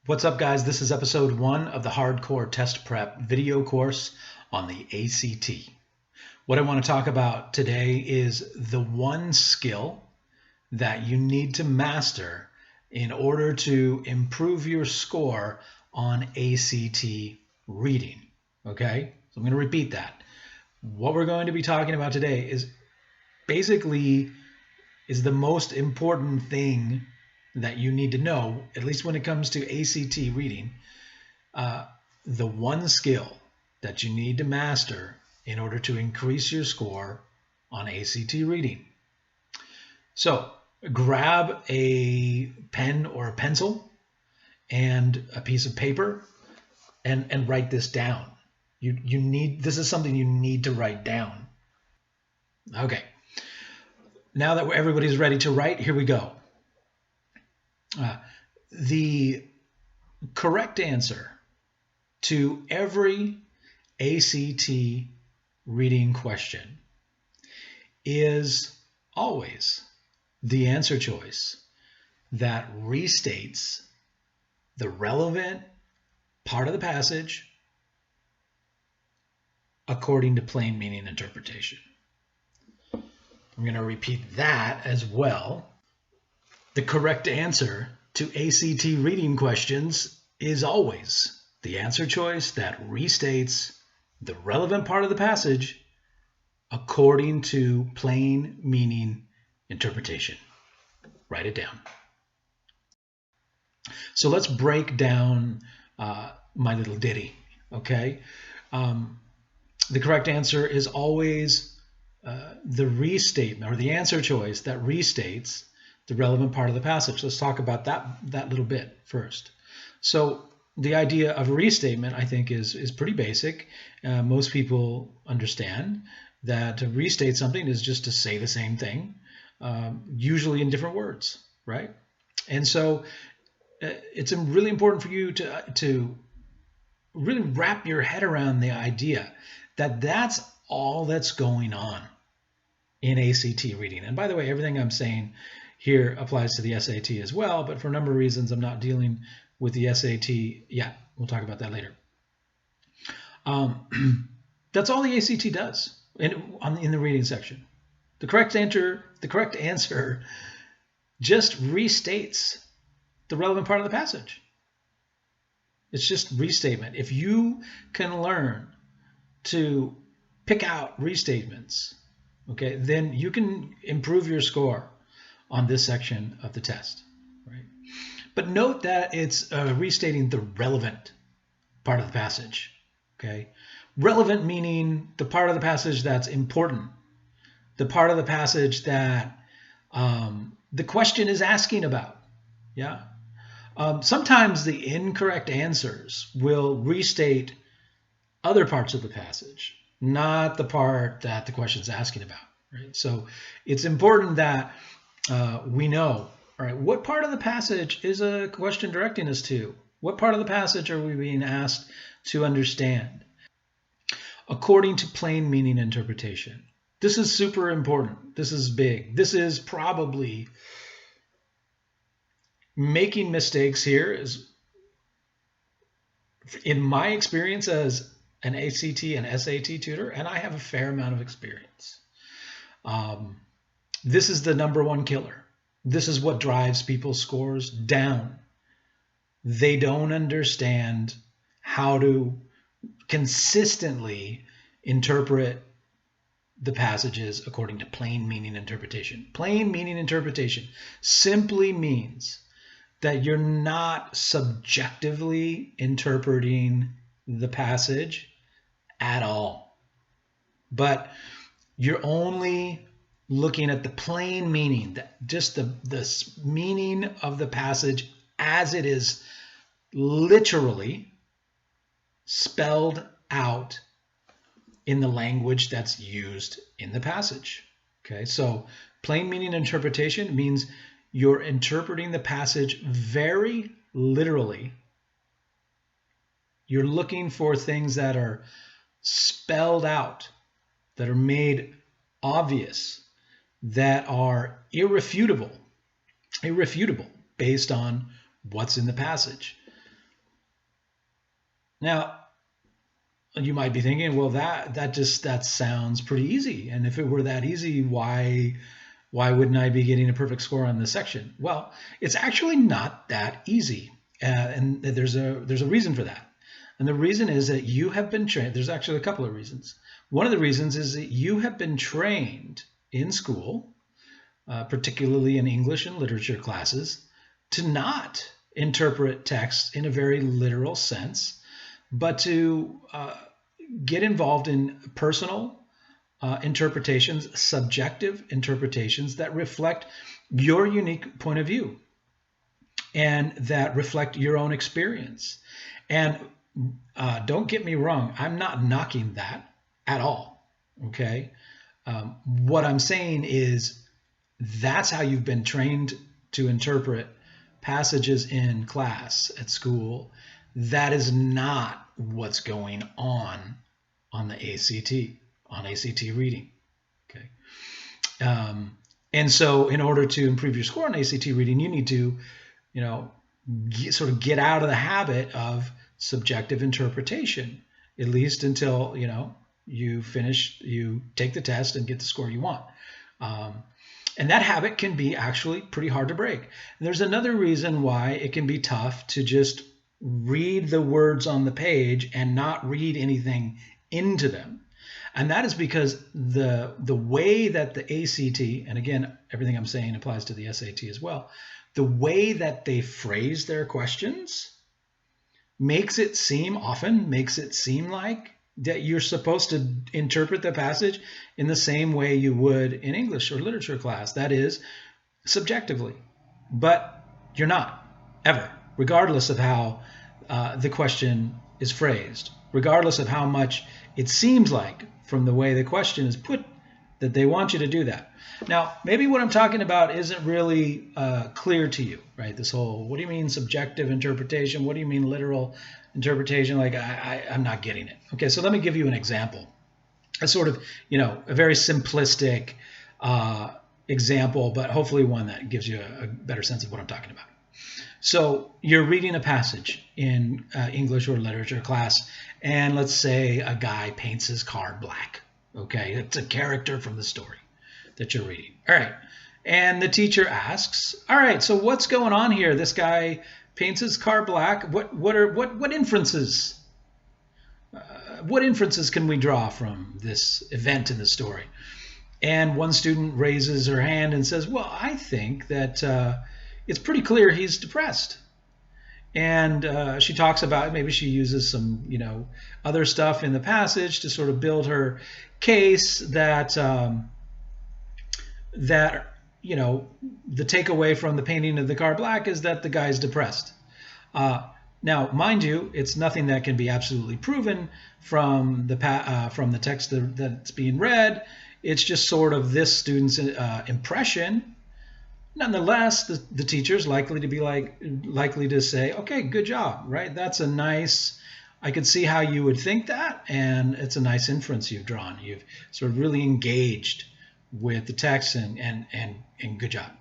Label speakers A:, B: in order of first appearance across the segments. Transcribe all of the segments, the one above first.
A: What's up, guys? This is episode 1 of the Hardcore Test Prep video course on the ACT. What I want to talk about today is the one skill that you need to master in order to improve your score on ACT reading. Okay? So I'm going to repeat that. What we're going to be talking about today is the most important thing that you need to know, at least when it comes to ACT reading, the one skill that you need to master in order to increase your score on ACT reading. So grab a pen or a pencil and a piece of paper and write this down. This is something you need to write down. Okay. Now that everybody's ready to write, here we go. The correct answer to every ACT reading question is always the answer choice that restates the relevant part of the passage according to plain meaning interpretation. I'm going to repeat that as well. The correct answer to ACT reading questions is always the answer choice that restates the relevant part of the passage according to plain meaning interpretation. Write it down. So let's break down my little ditty, okay? The correct answer is always the restatement or the answer choice that restates the relevant part of the passage. Let's talk about that little bit first. So the idea of restatement, I think, is pretty basic. Most people understand that to restate something is just to say the same thing, usually in different words, right? And so it's really important for you to really wrap your head around the idea that that's all that's going on in ACT reading. And by the way, everything I'm saying here applies to the SAT as well, but for a number of reasons, I'm not dealing with the SAT yet. We'll talk about that later. That's all the ACT does in the reading section. The correct answer just restates the relevant part of the passage. It's just restatement. If you can learn to pick out restatements, okay, then you can improve your score on this section of the test, right? But note that it's restating the relevant part of the passage, okay? Relevant meaning the part of the passage that's important, the part of the passage that the question is asking about, yeah? Sometimes the incorrect answers will restate other parts of the passage, not the part that the question is asking about, right? So it's important that we know, all right, what part of the passage is a question directing us to? What part of the passage are we being asked to understand? According to plain meaning interpretation. This is super important. This is big. This is probably making mistakes here is, in my experience as an ACT and SAT tutor, and I have a fair amount of experience. This is the number one killer. This is what drives people's scores down. They don't understand how to consistently interpret the passages according to plain meaning interpretation. Plain meaning interpretation simply means that you're not subjectively interpreting the passage at all, but you're only looking at the plain meaning, just the meaning of the passage as it is literally spelled out in the language that's used in the passage. Okay, so plain meaning interpretation means you're interpreting the passage very literally. You're looking for things that are spelled out, that are made obvious, that are irrefutable based on what's in the passage. Now, you might be thinking, well, that sounds pretty easy. And if it were that easy, why wouldn't I be getting a perfect score on this section? Well, it's actually not that easy, and there's a reason for that. And the reason is that you have been trained. There's actually a couple of reasons. One of the reasons is that you have been trained in school, particularly in English and literature classes, to not interpret text in a very literal sense, but to get involved in personal interpretations, subjective interpretations that reflect your unique point of view and that reflect your own experience. And don't get me wrong, I'm not knocking that at all. Okay. What I'm saying is that's how you've been trained to interpret passages in class at school. That is not what's going on the ACT, on ACT reading. Okay. And so in order to improve your score on ACT reading, you need to, sort of get out of the habit of subjective interpretation, at least until, you take the test and get the score you want. And that habit can be actually pretty hard to break. And there's another reason why it can be tough to just read the words on the page and not read anything into them. And that is because the way that the ACT, and again, everything I'm saying applies to the SAT as well, the way that they phrase their questions makes it seem like that you're supposed to interpret the passage in the same way you would in English or literature class. That is, subjectively. But you're not, ever, regardless of how the question is phrased, regardless of how much it seems like from the way the question is put that they want you to do that. Now, maybe what I'm talking about isn't really clear to you, right? This whole, what do you mean subjective interpretation? What do you mean literal interpretation? Like, I'm not getting it. Okay, so let me give you an example. A sort of, a very simplistic example, but hopefully one that gives you a better sense of what I'm talking about. So you're reading a passage in English or literature class, and let's say a guy paints his car black. Okay, it's a character from the story that you're reading. All right, and the teacher asks, all right, so what's going on here? This guy paints his car black. What inferences? What inferences can we draw from this event in the story? And one student raises her hand and says, well, I think that it's pretty clear he's depressed. And she talks about, maybe she uses some, other stuff in the passage to sort of build her case that, the takeaway from the painting of the car black is that the guy's depressed. Now, mind you, it's nothing that can be absolutely proven from the text that's being read. It's just sort of this student's impression. Nonetheless, the teacher's likely to say, okay, good job, right? That's I could see how you would think that, and it's a nice inference you've drawn. You've sort of really engaged with the text, and good job.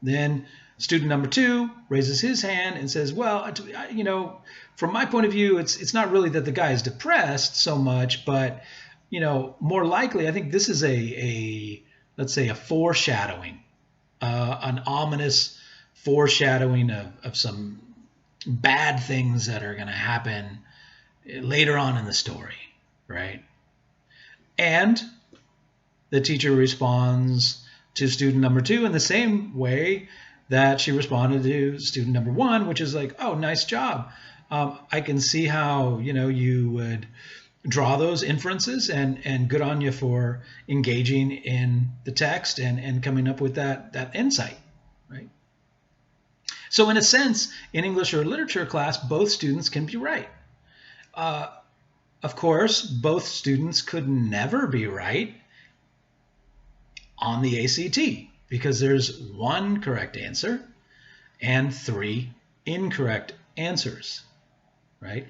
A: Then student number 2 raises his hand and says, well, from my point of view, it's not really that the guy is depressed so much, but, more likely, I think this is let's say a foreshadowing. An ominous foreshadowing of some bad things that are going to happen later on in the story, right? And the teacher responds to student number 2 in the same way that she responded to student number 1, which is like, oh, nice job. I can see how, you would draw those inferences, and good on you for engaging in the text and coming up with that insight, right? So in a sense, in English or literature class, both students can be right. Of course, both students could never be right on the ACT because there's 1 correct answer and 3 incorrect answers, right?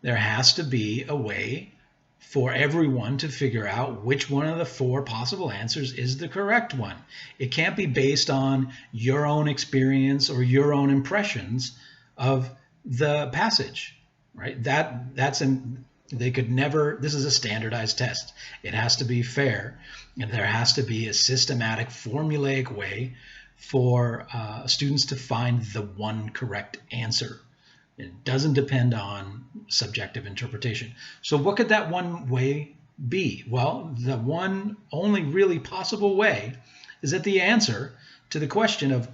A: There has to be a way for everyone to figure out which one of the 4 possible answers is the correct one. It can't be based on your own experience or your own impressions of the passage. right? They could never. This is a standardized test. It has to be fair, and there has to be a systematic, formulaic way for students to find the one correct answer. It doesn't depend on subjective interpretation. So what could that one way be? Well, the one only really possible way is that the answer to the question of,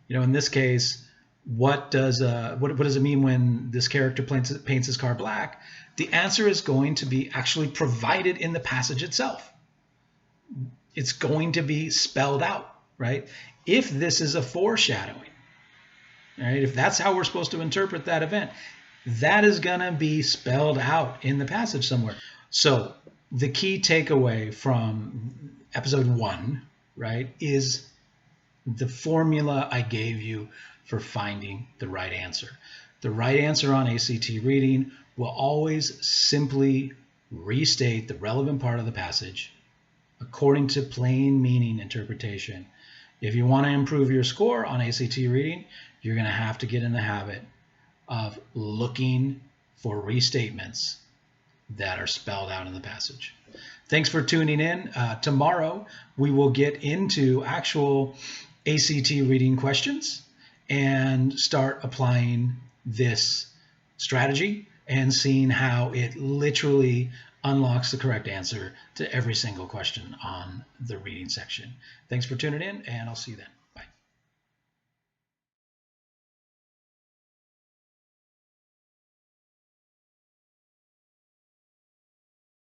A: in this case, what does it mean when this character paints his car black? The answer is going to be actually provided in the passage itself. It's going to be spelled out, right? If this is a foreshadowing, right? If that's how we're supposed to interpret that event, that is going to be spelled out in the passage somewhere. So the key takeaway from episode 1, right, is the formula I gave you for finding the right answer. The right answer on ACT reading will always simply restate the relevant part of the passage according to plain meaning interpretation. If you want to improve your score on ACT reading, you're going to have to get in the habit of looking for restatements that are spelled out in the passage. Thanks for tuning in. Tomorrow, we will get into actual ACT reading questions and start applying this strategy and seeing how it literally unlocks the correct answer to every single question on the reading section. Thanks for tuning in, and I'll see you then.